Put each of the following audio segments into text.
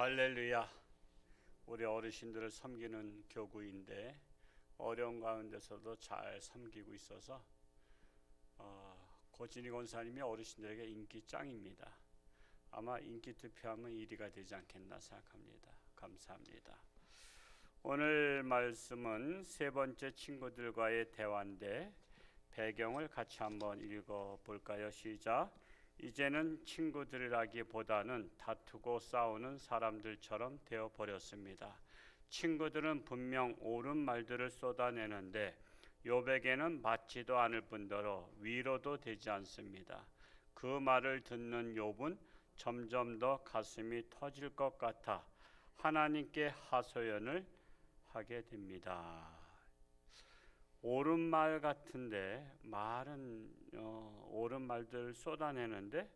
할렐루야. 우리 어르신들을 섬기는 교구인데 어려운 가운데서도 잘 섬기고 있어서 고진희 권사님이 어르신들에게 인기 짱입니다. 아마 인기 투표하면 1위가 되지 않겠나 생각합니다. 감사합니다. 오늘 말씀은 세 번째 친구들과의 대화인데 배경을 같이 한번 읽어볼까요? 시작. 이제는 친구들이라기보다는 다투고 싸우는 사람들처럼 되어버렸습니다. 친구들은 분명 옳은 말들을 쏟아내는데 욥에게는 맞지도 않을 뿐더러 위로도 되지 않습니다. 그 말을 듣는 욥은 점점 더 가슴이 터질 것 같아 하나님께 하소연을 하게 됩니다. 옳은 말 같은데 말은 옳은 말들 쏟아내는데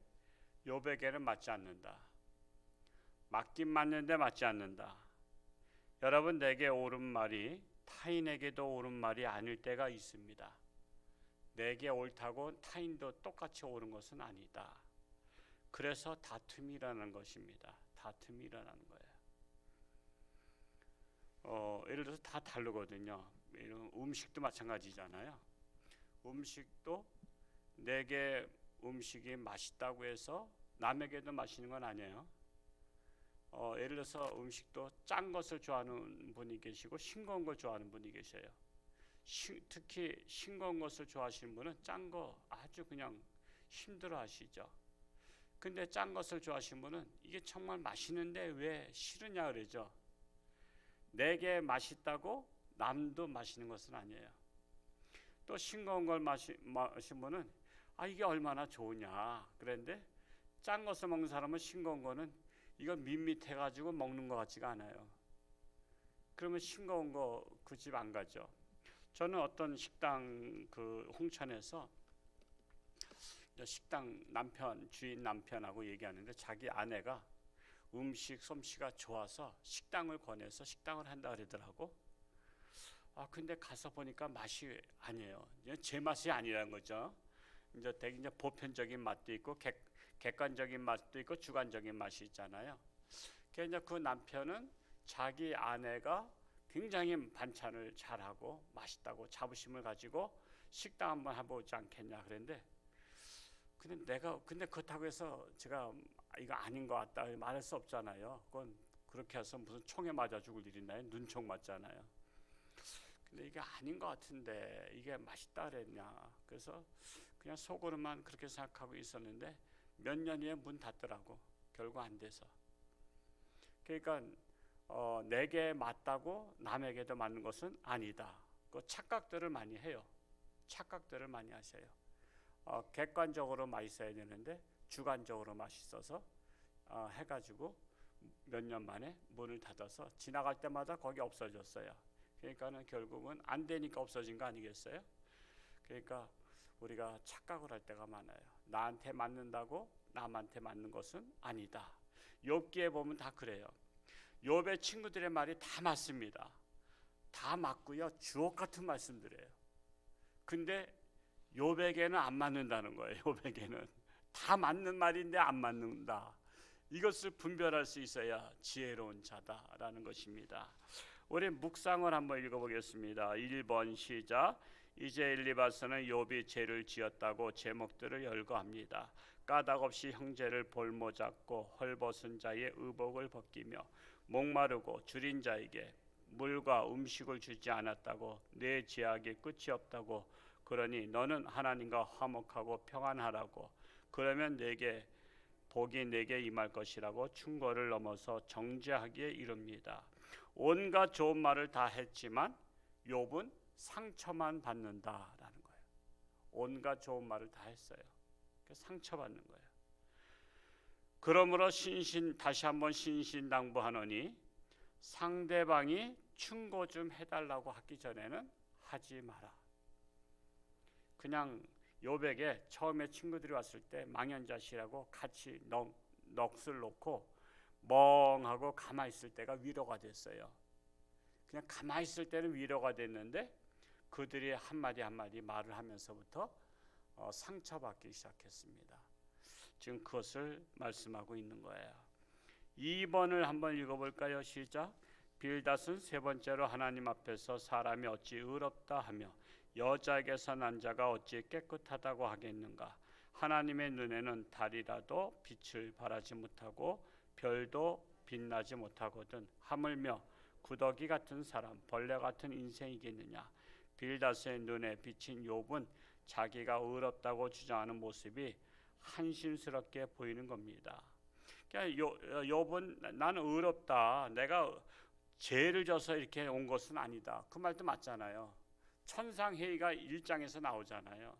욥에게는 맞지 않는다. 맞긴 맞는데 맞지 않는다. 여러분, 내게 옳은 말이 타인에게도 옳은 말이 아닐 때가 있습니다. 내게 옳다고 타인도 똑같이 옳은 것은 아니다. 그래서 다툼이 일어나는 것입니다. 다툼이 일어나는 거예요. 예를 들어서 다 다르거든요. 음식도 마찬가지잖아요. 음식도 내게 음식이 맛있다고 해서 남에게도 맛있는 건 아니에요. 예를 들어서 음식도 짠 것을 좋아하는 분이 계시고 싱거운 걸 좋아하는 분이 계셔요. 특히 싱거운 것을 좋아하시는 분은 짠 거 아주 그냥 힘들어 하시죠. 근데 짠 것을 좋아하시는 분은 이게 정말 맛있는데 왜 싫으냐 그러죠. 내게 맛있다고 남도 마시는 것은 아니에요. 또 싱거운 걸 마신 분은 이게 얼마나 좋으냐 그런데 짠 것을 먹는 사람은 싱거운 거는 이거 밋밋해가지고 먹는 것 같지가 않아요. 그러면 싱거운 거 그 집 안 가죠. 저는 어떤 식당 홍천에서 식당 주인 남편하고 얘기하는데 자기 아내가 음식 솜씨가 좋아서 식당을 권해서 식당을 한다 그러더라고. 근데 가서 보니까 맛이 아니에요. 제 맛이 아니라는 거죠. 이제 되게 보편적인 맛도 있고 객관적인 맛도 있고 주관적인 맛이 있잖아요. 그래서 그 남편은 자기 아내가 굉장히 반찬을 잘하고 맛있다고 자부심을 가지고 식당 한번 해보지 않겠냐 그랬는데 근데 그렇다고 해서 제가 이거 아닌 것 같다 말할 수 없잖아요. 그건 그렇게 해서 무슨 총에 맞아 죽을 일이나요? 눈총 맞잖아요. 근데 이게 아닌 것 같은데 이게 맛있다 그랬냐. 그래서 그냥 속으로만 그렇게 생각하고 있었는데 몇 년 후에 문 닫더라고. 결국 안 돼서. 그러니까 내게 맞다고 남에게도 맞는 것은 아니다. 그 착각들을 많이 해요. 착각들을 많이 하셔요. 객관적으로 맛있어야 되는데 주관적으로 맛있어서 해가지고 몇 년 만에 문을 닫아서 지나갈 때마다 거기 없어졌어요. 그러니까는 결국은 안 되니까 없어진 거 아니겠어요? 그러니까 우리가 착각을 할 때가 많아요. 나한테 맞는다고 남한테 맞는 것은 아니다. 욥기에 보면 다 그래요. 욥의 친구들의 말이 다 맞습니다. 다 맞고요. 주옥 같은 말씀들이에요. 근데 욥에게는 안 맞는다는 거예요. 욥에게는 다 맞는 말인데 안 맞는다. 이것을 분별할 수 있어야 지혜로운 자다라는 것입니다. 우리 묵상을 한번 읽어보겠습니다. 1번 시작. 이제 엘리바스는 욥이 죄를 지었다고 제목들을 열거합니다. 까닭없이 형제를 볼모잡고 헐벗은 자의 의복을 벗기며 목마르고 줄인 자에게 물과 음식을 주지 않았다고 내 죄악이 끝이 없다고 그러니 너는 하나님과 화목하고 평안하라고 그러면 복이 내게 임할 것이라고 충고를 넘어서 정죄하기에 이릅니다. 온갖 좋은 말을 다 했지만 욥은 상처만 받는다라는 거예요. 온갖 좋은 말을 다 했어요. 상처받는 거예요. 그러므로 다시 한번 신신당부하노니 상대방이 충고 좀 해달라고 하기 전에는 하지 마라. 그냥 욥에게 처음에 친구들이 왔을 때 망연자실하고 같이 넋을 놓고 멍하고 가만히 있을 때가 위로가 됐어요. 그냥 가만히 있을 때는 위로가 됐는데 그들이 한마디 한마디 말을 하면서부터 상처받기 시작했습니다. 지금 그것을 말씀하고 있는 거예요. 2번을 한번 읽어볼까요? 시작. 빌닷은 세 번째로 하나님 앞에서 사람이 어찌 의롭다 하며 여자에게서 난 자가 어찌 깨끗하다고 하겠는가. 하나님의 눈에는 달이라도 빛을 발하지 못하고 별도 빛나지 못하거든 하물며 구더기 같은 사람, 벌레 같은 인생이겠느냐. 빌닷의 눈에 비친 욥은 자기가 의롭다고 주장하는 모습이 한심스럽게 보이는 겁니다. 그러니까 욥은 나는 의롭다, 내가 죄를 져서 이렇게 온 것은 아니다, 그 말도 맞잖아요. 천상회의가 1장에서 나오잖아요.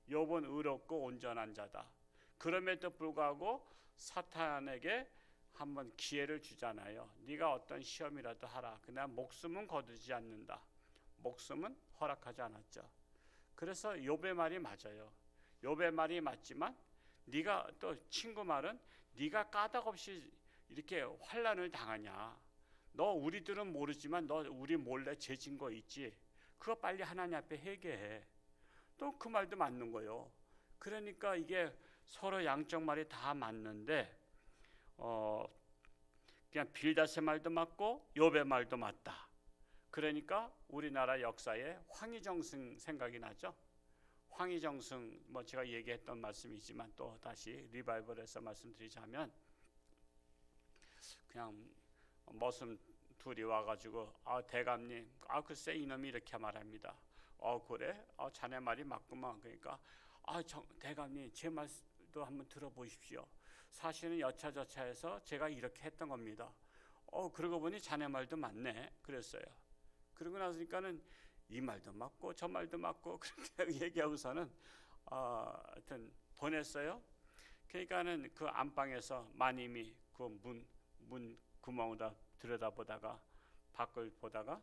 욥은 의롭고 온전한 자다. 그럼에도 불구하고 사탄에게 한번 기회를 주잖아요. 네가 어떤 시험이라도 하라. 그러나 목숨은 거두지 않는다. 목숨은 허락하지 않았죠. 그래서 욥의 말이 맞아요. 욥의 말이 맞지만 네가 또 친구 말은 네가 까닭없이 이렇게 환난을 당하냐. 너 우리들은 모르지만 너 우리 몰래 죄진 거 있지. 그거 빨리 하나님 앞에 회개해. 또 그 말도 맞는 거예요. 그러니까 이게 서로 양쪽 말이 다 맞는데 그냥 빌닷의 말도 맞고 욥의 말도 맞다. 그러니까 우리나라 역사에 황희정승 생각이 나죠. 황희정승 뭐 제가 얘기했던 말씀이지만 또 다시 리바이벌에서 말씀드리자면 그냥 머슴 둘이 와가지고 대감님 글쎄 이놈이 이렇게 말합니다. 그래? 자네 말이 맞구만. 그러니까 대감님 제 말도 한번 들어보십시오. 사실은 여차저차해서 제가 이렇게 했던 겁니다. 그러고 보니 자네 말도 맞네. 그랬어요. 그러고 나서니까는 이 말도 맞고 저 말도 맞고 그렇게 얘기하고서는 하여튼 보냈어요. 그러니까는 그 안방에서 마님이 그 문 구멍으로 들여다보다가 밖을 보다가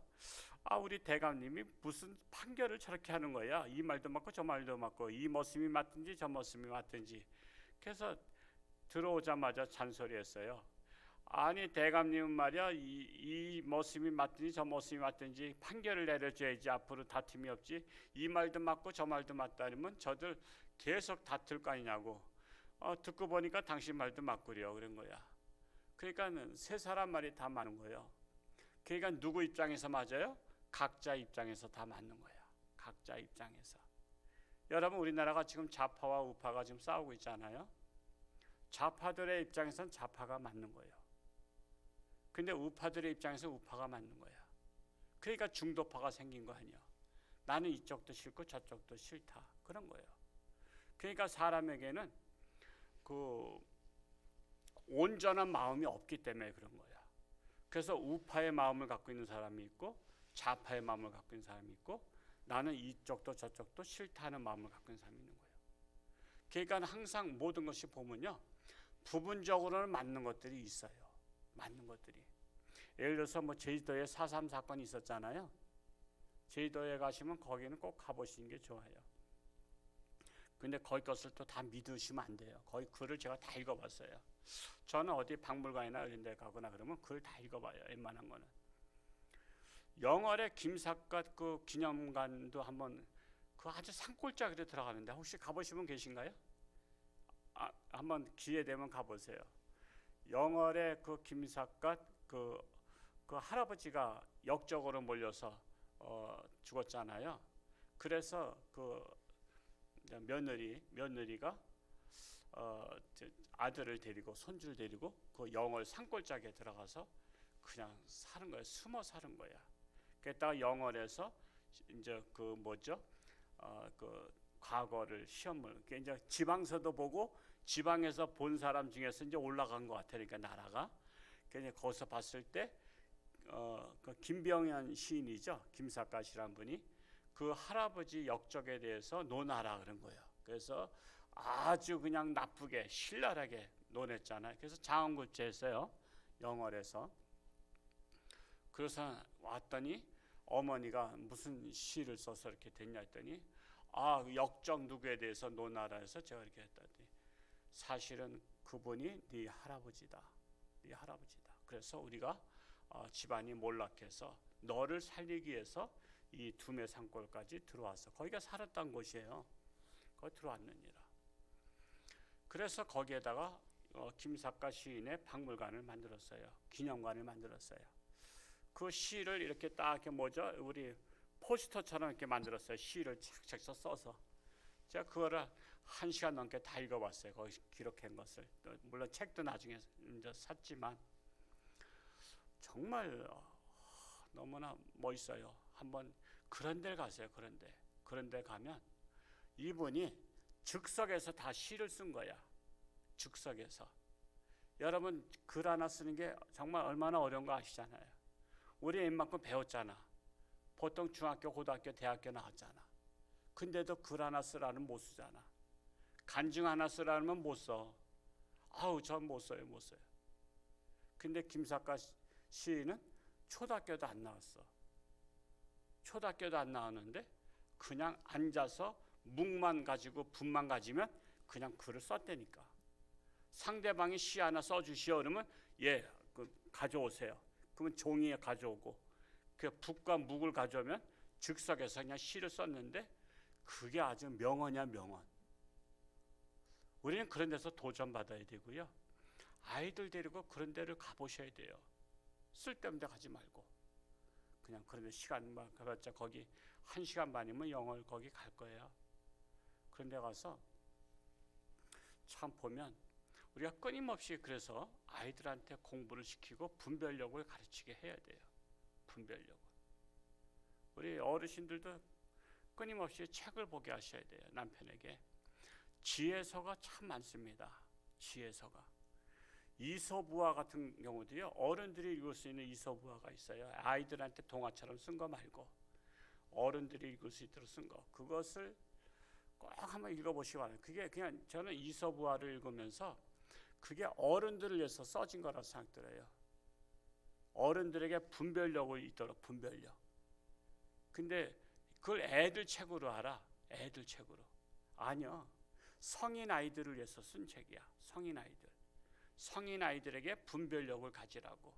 우리 대감님이 무슨 판결을 저렇게 하는 거야. 이 말도 맞고 저 말도 맞고 이 머슴이 맞든지 저 머슴이 맞든지. 그래서 들어오자마자 잔소리했어요. 아니 대감님은 말이야 이 머슴이 맞든지 저 머슴이 맞든지 판결을 내려줘야지 앞으로 다툼이 없지. 이 말도 맞고 저 말도 맞다면 저들 계속 다툴 거 아니냐고. 듣고 보니까 당신 말도 맞구려 그런 거야. 그러니까는 세 사람 말이 다 맞는 거예요. 그러니까 누구 입장에서 맞아요? 각자 입장에서 다 맞는 거야. 각자 입장에서. 여러분 우리나라가 지금 좌파와 우파가 지금 싸우고 있잖아요. 좌파들의 입장에서는 좌파가 맞는 거예요. 근데 우파들의 입장에서 우파가 맞는 거야. 그러니까 중도파가 생긴 거 아니야. 나는 이쪽도 싫고 저쪽도 싫다. 그런 거예요. 그러니까 사람에게는 그 온전한 마음이 없기 때문에 그런 거야. 그래서 우파의 마음을 갖고 있는 사람이 있고 좌파의 마음을 갖고 있는 사람이 있고 나는 이쪽도 저쪽도 싫다는 마음을 갖고 있는 사람이 있는 거예요. 그러니까 항상 모든 것이 보면요. 부분적으로는 맞는 것들이 있어요. 맞는 것들이. 예를 들어서 뭐 제주도에 4.3 사건이 있었잖아요. 제주도에 가시면 거기는 꼭 가보시는 게 좋아요. 근데 거기 것을 또 다 믿으시면 안 돼요. 거기 글을 제가 다 읽어봤어요. 저는 어디 박물관이나 이런 데 가거나 그러면 글 다 읽어봐요. 웬만한 거는. 영월의 김삿갓 그 기념관도 한번 그 아주 산골짜기로 들어가는데 혹시 가보신 분 계신가요? 한번 기회 되면 가보세요. 영월의 그 김삿갓 그 할아버지가 역적으로 몰려서 죽었잖아요. 그래서 그 며느리가 아들을 데리고 손주를 데리고 그 영월 산골짜기에 들어가서 그냥 사는 거야. 숨어 사는 거야. 그랬다가 영월에서 이제 그 뭐죠? 그 과거를 시험을 이제 지방서도 보고 지방에서 본 사람 중에서 이제 올라간 것 같으니까 나라가 그래서 거기서 봤을 때 그 김병현 시인이죠. 김삿갓이라는 분이 그 할아버지 역적에 대해서 논하라 그런 거예요. 그래서 아주 그냥 나쁘게 신랄하게 논했잖아요. 그래서 장원급제했어요. 영월에서. 그래서 왔더니 어머니가 무슨 시를 써서 이렇게 됐냐 했더니 역적 누구에 대해서 논하라 해서 제가 이렇게 했더니 사실은 그분이 네 할아버지다. 네 할아버지다. 그래서 우리가 집안이 몰락해서 너를 살리기 위해서 이 두메 산골까지 들어와서 거기가 살았던 곳이에요. 거기 들어왔느니라. 그래서 거기에다가 김사과 시인의 박물관을 만들었어요. 기념관을 만들었어요. 그 시를 이렇게 딱 이렇게 뭐죠? 우리 포스터처럼 이렇게 만들었어요. 시를 착착 써서. 제가 그거를 1시간 넘게 다 읽어봤어요. 거기 기록한 것을. 물론 책도 나중에 이제 샀지만 정말 너무나 멋있어요. 한번 그런 데 가세요. 그런 데 가면 이분이 즉석에서 다 시를 쓴 거야. 즉석에서. 여러분 글 하나 쓰는 게 정말 얼마나 어려운 거 아시잖아요. 우리 웬만큼 배웠잖아. 보통 중학교, 고등학교, 대학교 나왔잖아. 근데도 글 하나 쓰라는 못 쓰잖아. 간증 하나 쓰라면 못 써. 아우 전 못 써요. 근데 김사과 시인은 초등학교도 안 나왔어. 초등학교도 안 나왔는데 그냥 앉아서 묵만 가지고 붓만 가지면 그냥 글을 썼다니까. 상대방이 시 하나 써주시오 그러면 가져오세요. 그러면 종이에 가져오고 그 붓과 묵을 가져오면 즉석에서 그냥 시를 썼는데 그게 아주 명언이야 명언. 우리는 그런 데서 도전받아야 되고요. 아이들 데리고 그런 데를 가보셔야 돼요. 쓸데없는 데 가지 말고 그냥 그런 데 시간만 가봤자 거기 1시간 반이면 영월 거기 갈 거예요. 그런 데 가서 참 보면 우리가 끊임없이 그래서 아이들한테 공부를 시키고 분별력을 가르치게 해야 돼요. 분별력을. 우리 어르신들도 끊임없이 책을 보게 하셔야 돼요. 남편에게. 지혜서가 참 많습니다. 지혜서가. 이솝우화 같은 경우도요. 어른들이 읽을 수 있는 이솝우화가 있어요. 아이들한테 동화처럼 쓴 거 말고 어른들이 읽을 수 있도록 쓴 거. 그것을 꼭 한번 읽어보시기 바랍니다. 그게 그냥 저는 이솝우화를 읽으면서 그게 어른들을 위해서 써진 거라고 생각들어요. 어른들에게 분별력이 있도록 분별력. 근데 그걸 애들 책으로 알아. 애들 책으로. 아니요. 성인 아이들을 위해서 쓴 책이야. 성인 아이들. 성인 아이들에게 분별력을 가지라고.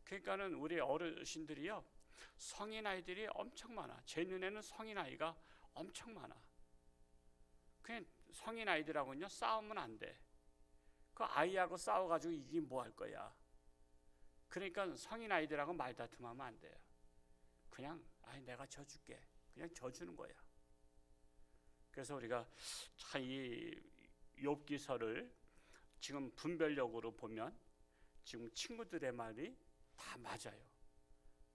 그러니까는 우리 어르신들이요. 성인 아이들이 엄청 많아. 제 눈에는 성인 아이가 엄청 많아. 그냥 성인 아이들하고는요 싸우면 안 돼. 그 아이하고 싸워가지고 이기긴 뭐 할 거야. 그러니까 성인 아이들하고 말다툼하면 안 돼요. 그냥 내가 져줄게. 그냥 져주는 거야. 그래서 우리가 참 이 욥기서를 지금 분별력으로 보면 지금 친구들의 말이 다 맞아요.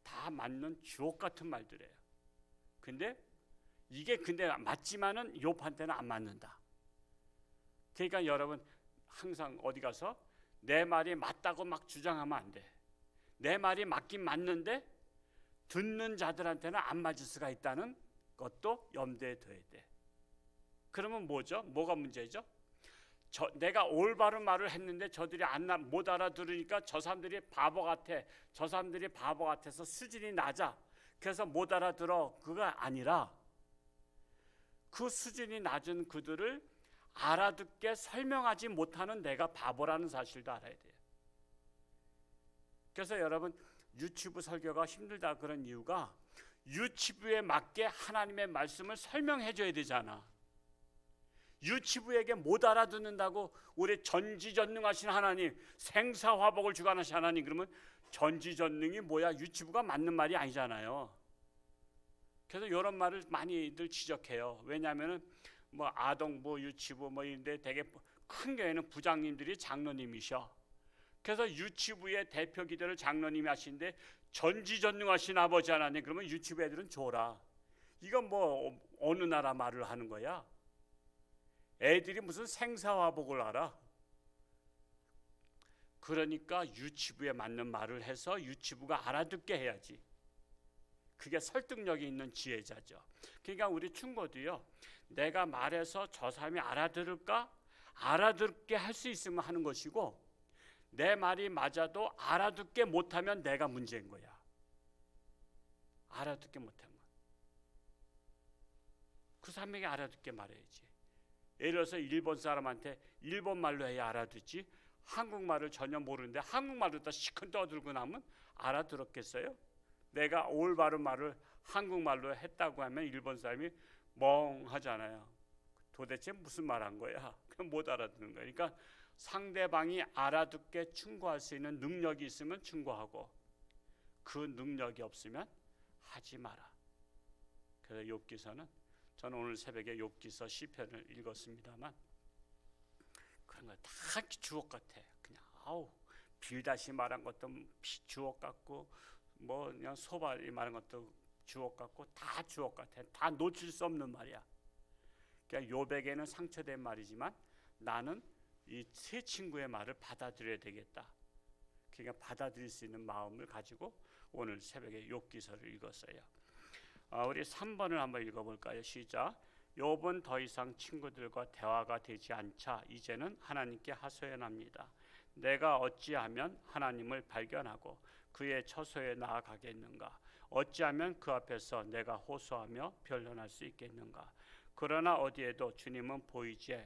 다 맞는 주옥 같은 말들이에요. 근데 맞지만은 욥한테는 안 맞는다. 그러니까 여러분 항상 어디 가서 내 말이 맞다고 막 주장하면 안 돼. 내 말이 맞긴 맞는데 듣는 자들한테는 안 맞을 수가 있다는 것도 염두에 둬야 돼. 그러면 뭐죠? 뭐가 문제죠? 내가 올바른 말을 했는데 저들이 못 알아들으니까 저 사람들이 바보 같아서 수준이 낮아. 그래서 못 알아들어. 그가 아니라 그 수준이 낮은 그들을 알아듣게 설명하지 못하는 내가 바보라는 사실도 알아야 돼요. 그래서 여러분 유치부 설교가 힘들다 그런 이유가 유치부에 맞게 하나님의 말씀을 설명해 줘야 되잖아. 유치부에게 못 알아듣는다고 우리 전지전능하신 하나님, 생사화복을 주관하신 하나님, 그러면 전지전능이 뭐야? 유치부가 맞는 말이 아니잖아요. 그래서 이런 말을 많이들 지적해요. 왜냐하면은 뭐 아동부, 유치부 뭐 이런데 되게 큰 교회는 부장님들이 장로님이셔. 그래서 유치부의 대표 기도를 장로님이 하시는데 전지전능하신 아버지 하나님, 그러면 유치부 애들은 줘라. 이건 뭐 어느 나라 말을 하는 거야? 애들이 무슨 생사화복을 알아? 그러니까 유치부에 맞는 말을 해서 유치부가 알아듣게 해야지. 그게 설득력이 있는 지혜자죠. 그러니까 우리 충고도요. 내가 말해서 저 사람이 알아듣게 할 수 있으면 하는 것이고 내 말이 맞아도 알아듣게 못하면 내가 문제인 거야. 알아듣게 못하면 그 사람에게 알아듣게 말해야지. 예를 들어서 일본 사람한테 일본말로 해야 알아듣지 한국말을 전혀 모르는데 한국말로 다 시큰 떠들고 나면 알아들었겠어요? 내가 올바른 말을 한국말로 했다고 하면 일본 사람이 멍하잖아요. 도대체 무슨 말 한 거야? 그럼 못 알아듣는 거야. 그러니까 상대방이 알아듣게 충고할 수 있는 능력이 있으면 충고하고 그 능력이 없으면 하지 마라. 그래서 욥기서는 저는 오늘 새벽에 욥기서 시편을 읽었습니다만 그런 거 다 주옥 같아. 그냥 빌다시 말한 것도 주옥 같고 뭐 그냥 소발이 말한 것도 주옥 같고 다 주옥 같아. 다 놓칠 수 없는 말이야. 그러니까 욥에게는 상처된 말이지만 나는 이 세 친구의 말을 받아들여야 되겠다. 그러니까 받아들일 수 있는 마음을 가지고 오늘 새벽에 욥기서를 읽었어요. 우리 3번을 한번 읽어볼까요? 시작. 욥은 더 이상 친구들과 대화가 되지 않자 이제는 하나님께 하소연합니다. 내가 어찌하면 하나님을 발견하고 그의 처소에 나아가겠는가? 어찌하면 그 앞에서 내가 호소하며 변론할 수 있겠는가? 그러나 어디에도 주님은 보이지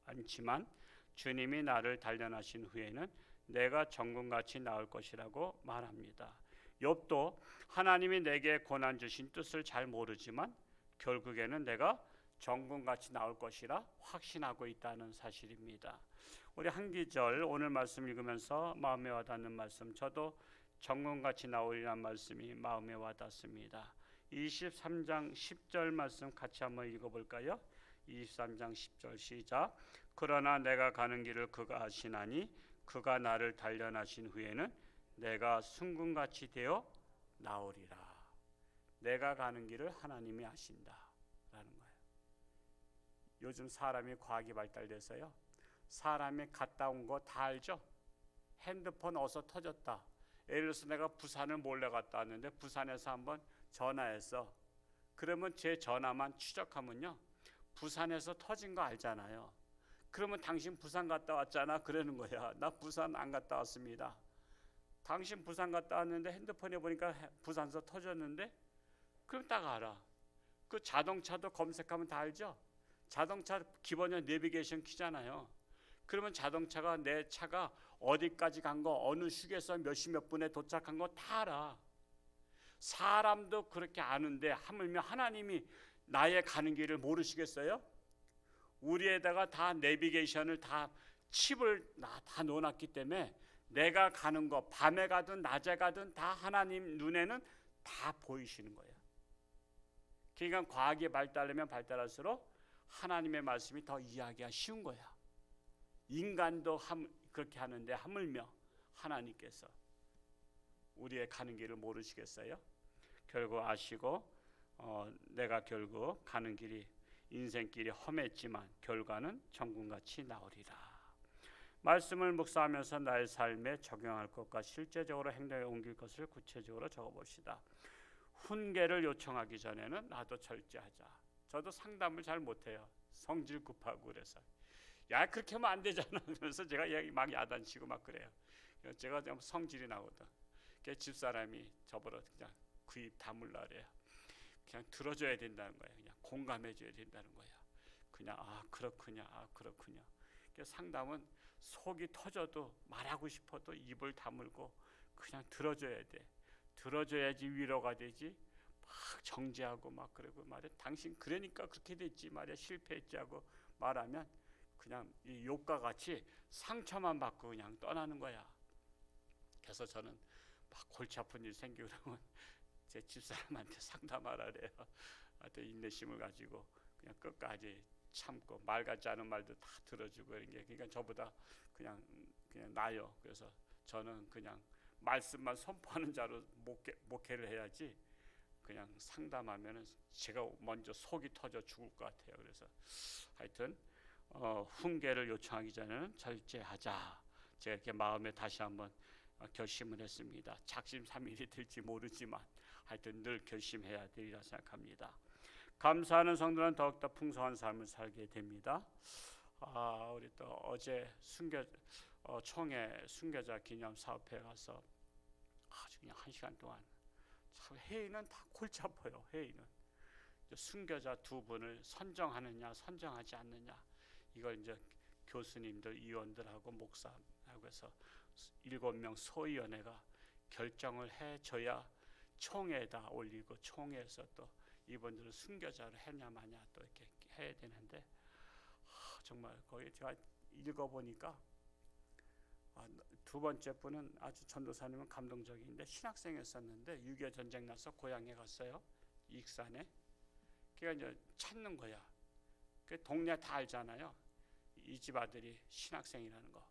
않지만 주님이 나를 단련하신 후에는 내가 정금같이 나올 것이라고 말합니다. 욥도 하나님이 내게 고난 주신 뜻을 잘 모르지만 결국에는 내가 정금같이 나올 것이라 확신하고 있다는 사실입니다. 우리 한기절 오늘 말씀 읽으면서 마음에 와닿는 말씀, 저도 정금같이 나오리라는 말씀이 마음에 와닿습니다. 23장 10절 말씀 같이 한번 읽어볼까요? 23장 10절 시작. 그러나 내가 가는 길을 그가 아시나니 그가 나를 단련하신 후에는 내가 순금같이 되어 나오리라. 내가 가는 길을 하나님이 아신다라는 거예요. 요즘 사람이 과학이 발달돼서요, 사람이 갔다 온 거 다 알죠. 핸드폰 어디서 터졌다. 예를 들어서 내가 부산을 몰래 갔다 왔는데 부산에서 한번 전화해서 그러면 제 전화만 추적하면요 부산에서 터진 거 알잖아요. 그러면 당신 부산 갔다 왔잖아 그러는 거야. 나 부산 안 갔다 왔습니다. 당신 부산 갔다 왔는데 핸드폰에 보니까 부산서 터졌는데 그럼 딱 알아. 그 자동차도 검색하면 다 알죠. 자동차 기본적으로 내비게이션 키잖아요. 그러면 자동차가 내 차가 어디까지 간 거, 어느 휴게소 몇 분에 도착한 거 다 알아. 사람도 그렇게 아는데 하물며 하나님이 나의 가는 길을 모르시겠어요? 우리에다가 다 내비게이션을 다 칩을 다 넣어놨기 때문에 내가 가는 거 밤에 가든 낮에 가든 다 하나님 눈에는 다 보이시는 거예요. 그러니까 과학이 발달하면 발달할수록 하나님의 말씀이 더 이해하기가 쉬운 거야. 인간도 그렇게 하는데 하물며 하나님께서 우리의 가는 길을 모르시겠어요? 결국 아시고 내가 결국 가는 길이 인생길이 험했지만 결과는 정금같이 나오리라. 말씀을 묵상하면서 나의 삶에 적용할 것과 실제적으로 행동에 옮길 것을 구체적으로 적어봅시다. 훈계를 요청하기 전에는 나도 절제하자. 저도 상담을 잘 못해요. 성질 급하고 그래서 야 그렇게 하면 안 되잖아 그러면서 제가 막 야단치고 막 그래요. 제가 좀 성질이 나거든. 집사람이 저보러 그냥 그 입 다물라 그래요. 그냥 들어줘야 된다는 거예요. 그냥 공감해줘야 된다는 거예요. 그냥 그렇군요. 상담은 속이 터져도 말하고 싶어도 입을 다물고 그냥 들어줘야 돼. 들어줘야지 위로가 되지. 막 정죄하고 막 그러고 말이야. 당신 그러니까 그렇게 됐지 말이야. 실패했지 하고 말하면 그냥 이 욕과 같이 상처만 받고 그냥 떠나는 거야. 그래서 저는 막 골치 아픈 일 생기고 그러면 제 집사람한테 상담하라 그래요. 하여튼 인내심을 가지고 그냥 끝까지 참고 말 같지 않은 말도 다 들어주고 이런 게 그러니까 저보다 그냥 나요. 그래서 저는 그냥 말씀만 선포하는 자로 목회를 해야지 그냥 상담하면은 제가 먼저 속이 터져 죽을 것 같아요. 그래서 하여튼 훈계를 요청하기 전에는 절제하자. 제가 이렇게 마음에 다시 한번 결심을 했습니다. 작심삼일이 될지 모르지만 하여튼 늘 결심해야 되리라 생각합니다. 감사하는 성도는 더욱더 풍성한 삶을 살게 됩니다. 우리 또 어제 총회 순교자 기념 사업회 가서 아주 그냥 1시간 동안 참 회의는 다 골치 아파요. 회의는 순교자 두 분을 선정하느냐 선정하지 않느냐 이걸 이제 교수님들 위원들하고 목사하고 해서 7명 소위원회가 결정을 해줘야 총회에다 올리고 총회에서 또 이분들을 순교자로 했냐 마냐 또 이렇게 해야 되는데 정말 거기 제가 읽어보니까 두 번째 분은 아주 전도사님은 감동적인데 신학생이었었는데 6.25 전쟁 나서 고향에 갔어요. 익산에. 그러니까 이제 찾는 거야. 그 동네 다 알잖아요. 이 집 아들이 신학생이라는 거.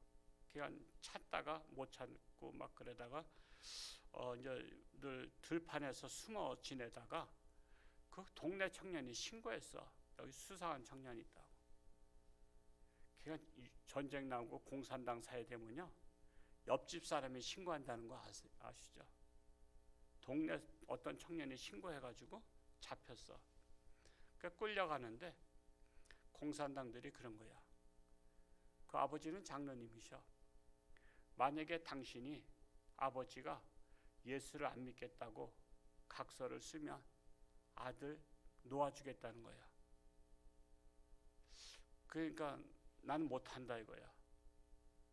그러니까 찾다가 못 찾고 막 그러다가 이제 늘 들판에서 숨어 지내다가 그 동네 청년이 신고했어. 여기 수상한 청년이 있다고. 그러니까 전쟁 나고 공산당 사회되면요, 옆집 사람이 신고한다는 거 아시죠? 동네 어떤 청년이 신고해가지고 잡혔어. 그러니까 끌려가는데 공산당들이 그런 거야. 그 아버지는 장로님이셔. 만약에 당신이 아버지가 예수를 안 믿겠다고 각서를 쓰면 아들 놓아주겠다는 거야. 그러니까 나는 못한다 이거야.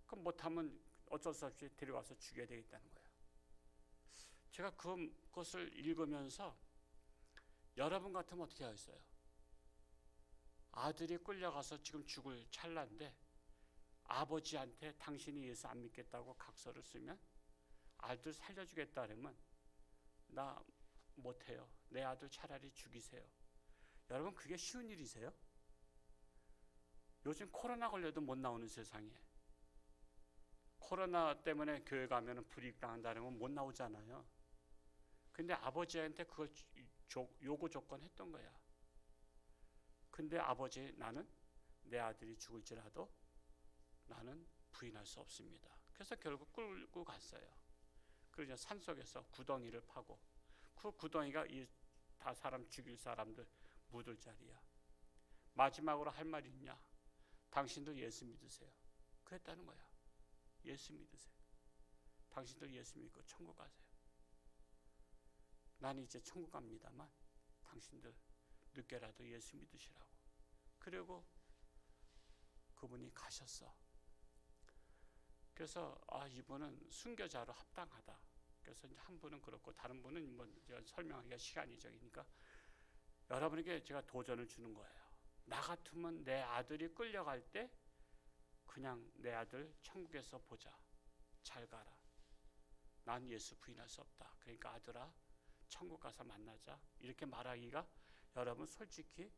그럼 못하면 어쩔 수 없이 데려와서 죽여야 되겠다는 거야. 제가 그것을 읽으면서 여러분 같으면 어떻게 하겠어요? 아들이 끌려가서 지금 죽을 찰나인데 아버지한테 당신이 예수 안 믿겠다고 각서를 쓰면 아들 살려주겠다 그러면 나 못해요. 내 아들 차라리 죽이세요. 여러분 그게 쉬운 일이세요? 요즘 코로나 걸려도 못 나오는 세상에 코로나 때문에 교회 가면 불이익당한다는 건 못 나오잖아요. 근데 아버지한테 그걸 요구 조건 했던 거야. 근데 아버지 나는 내 아들이 죽을지라도 나는 부인할 수 없습니다. 그래서 결국 끌고 갔어요. 그래서 산속에서 구덩이를 파고 그 구덩이가 이 다 사람 죽일 사람들 묻을 자리야. 마지막으로 할 말이 있냐? 당신들 예수 믿으세요. 그랬다는 거야. 예수 믿으세요. 당신들 예수 믿고 천국 가세요. 나는 이제 천국 갑니다만 당신들 늦게라도 예수 믿으시라고. 그리고 그분이 가셨어. 그래서 이분은 순교자로 합당하다. 그래서 이제 한 분은 그렇고 다른 분은 뭐 설명하기가 시간이 적으니까 여러분에게 제가 도전을 주는 거예요. 나 같으면 내 아들이 끌려갈 때 그냥 내 아들 천국에서 보자. 잘 가라. 난 예수 부인할 수 없다. 그러니까 아들아 천국 가서 만나자. 이렇게 말하기가 여러분 솔직히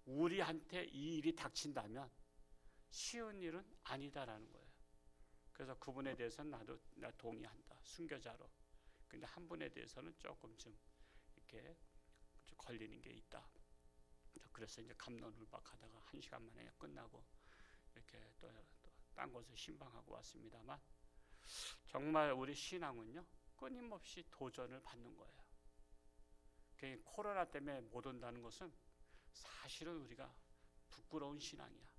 우리한테 이 일이 닥친다면 쉬운 일은 아니다라는 거예요. 그래서 그분에 대해서는 나 동의한다. 순교자로. 근데 한 분에 대해서는 조금 이렇게 걸리는 게 있다. 그래서 이제 갑론을박하다가 1시간 만에 끝나고 이렇게 또 딴 곳에 신방하고 왔습니다만 정말 우리 신앙은요 끊임없이 도전을 받는 거예요. 코로나 때문에 못 온다는 것은 사실은 우리가 부끄러운 신앙이야.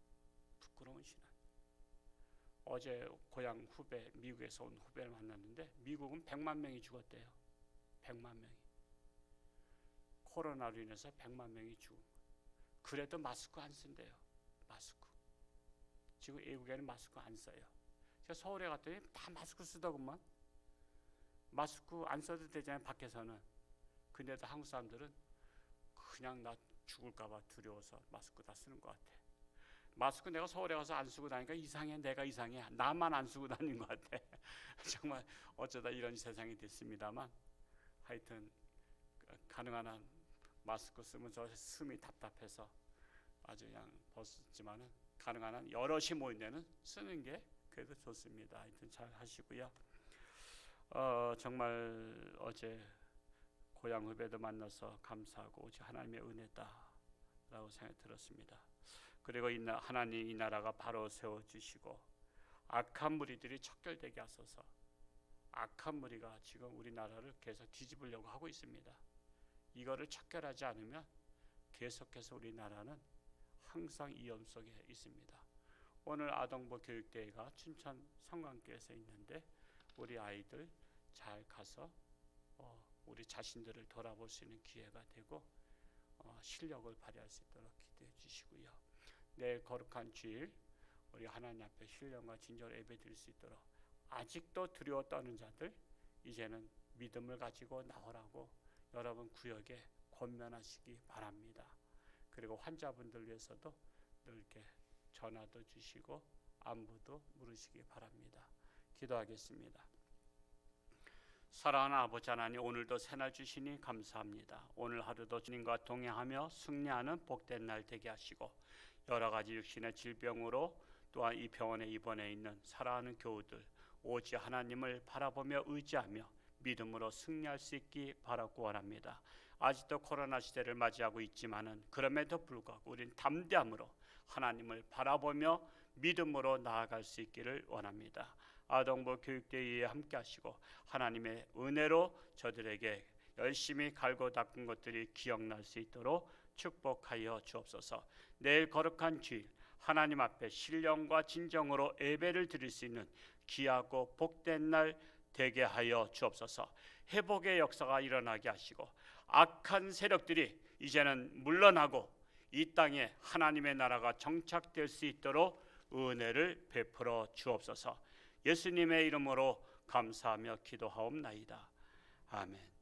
부끄러운 신앙. 어제 고향 후배, 미국에서 온 후배를 만났는데 미국은 100만 명이 죽었대요. 100만 명이. 코로나로 인해서 100만 명이 죽은 거예요. 그래도 마스크 안 쓴대요. 마스크. 지금 외국에는 마스크 안 써요. 제가 서울에 갔더니 다 마스크 쓰더구만. 마스크 안 써도 되잖아요, 밖에서는. 근데도 한국 사람들은 그냥 나 죽을까 봐 두려워서 마스크 다 쓰는 것 같아. 마스크 내가 서울에 가서 안 쓰고 다니니까 이상해. 내가 이상해. 나만 안 쓰고 다니는 것 같아. 정말 어쩌다 이런 세상이 됐습니다만 하여튼 가능한 한 마스크 쓰면 저 숨이 답답해서 아주 그냥 벗었지만은 가능한 한 여럿이 모인 데는 쓰는 게 그래도 좋습니다. 하여튼 잘 하시고요. 정말 어제 고향 후배도 만나서 감사하고 오직 하나님의 은혜다라고 생각이 들었습니다. 그리고 하나님 이 나라가 바로 세워주시고 악한 무리들이 척결되게 하소서. 악한 무리가 지금 우리나라를 계속 뒤집으려고 하고 있습니다. 이거를 척결하지 않으면 계속해서 우리나라는 항상 위험 속에 있습니다. 오늘 아동부 교육대회가 춘천 성관교에서 있는데 우리 아이들 잘 가서 우리 자신들을 돌아볼 수 있는 기회가 되고 실력을 발휘할 수 있도록 기도해 주시고요. 내일 거룩한 주일 우리 하나님 앞에 신령과 진정으로 예배드릴 수 있도록 아직도 두려워 떠는 자들 이제는 믿음을 가지고 나오라고 여러분 구역에 권면하시기 바랍니다. 그리고 환자분들 위해서도 늘 이렇게 전화도 주시고 안부도 물으시기 바랍니다. 기도하겠습니다. 사랑하는 아버지 하나님, 오늘도 새날 주시니 감사합니다. 오늘 하루도 주님과 동행하며 승리하는 복된 날 되게 하시고, 여러 가지 육신의 질병으로 또한 이 병원에 입원해 있는 사랑하는 교우들 오직 하나님을 바라보며 의지하며 믿음으로 승리할 수 있기 바라고 원합니다. 아직도 코로나 시대를 맞이하고 있지만은 그럼에도 불구하고 우린 담대함으로 하나님을 바라보며 믿음으로 나아갈 수 있기를 원합니다. 아동부 교육대회에 함께 하시고 하나님의 은혜로 저들에게 열심히 갈고 닦은 것들이 기억날 수 있도록 축복하여 주옵소서. 내일 거룩한 주일 하나님 앞에 신령과 진정으로 예배를 드릴 수 있는 귀하고 복된 날 되게 하여 주옵소서. 회복의 역사가 일어나게 하시고 악한 세력들이 이제는 물러나고 이 땅에 하나님의 나라가 정착될 수 있도록 은혜를 베풀어 주옵소서. 예수님의 이름으로 감사하며 기도하옵나이다. 아멘.